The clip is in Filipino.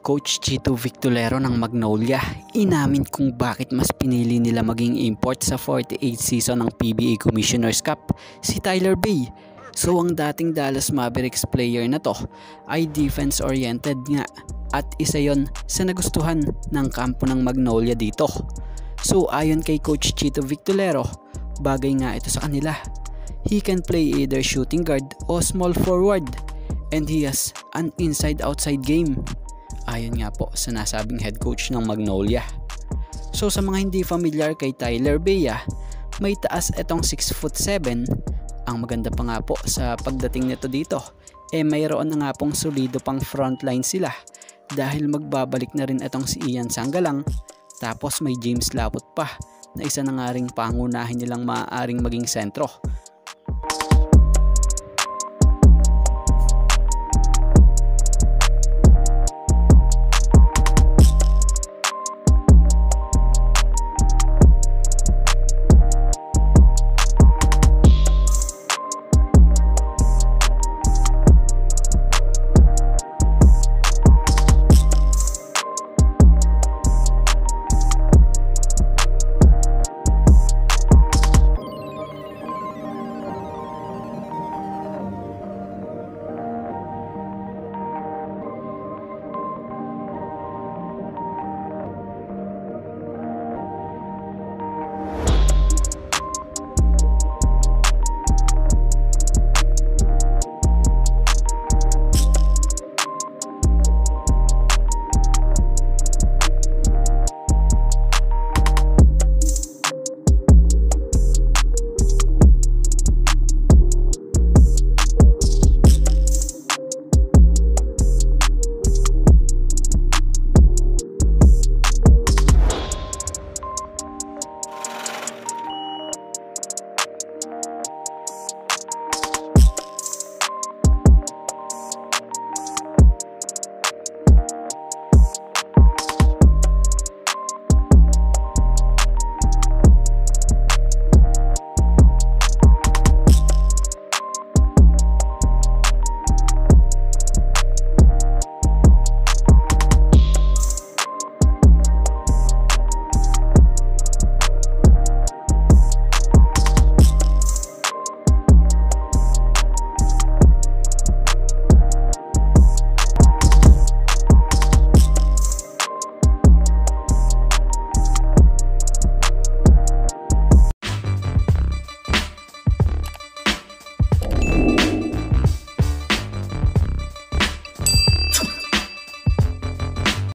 Coach Chito Victolero ng Magnolia, inamin kung bakit mas pinili nila maging import sa 48th season ng PBA Commissioner's Cup si Tyler Bey. So ang dating Dallas Mavericks player na to ay defense-oriented nga at isa yon sa nagustuhan ng kampo ng Magnolia dito. So ayon kay Coach Chito Victolero, bagay nga ito sa kanila. He can play either shooting guard o small forward and he has an inside-outside game. Ayon nga po sa nasabing head coach ng Magnolia. So sa mga hindi familiar kay Tyler Bey, may taas itong 6'7". Ang maganda pa nga po sa pagdating nito dito, mayroon na nga pong solido pang frontline sila dahil magbabalik na rin itong si Ian Sangalang, tapos may James Laput pa na isa na nga ring pangunahin nilang maaaring maging sentro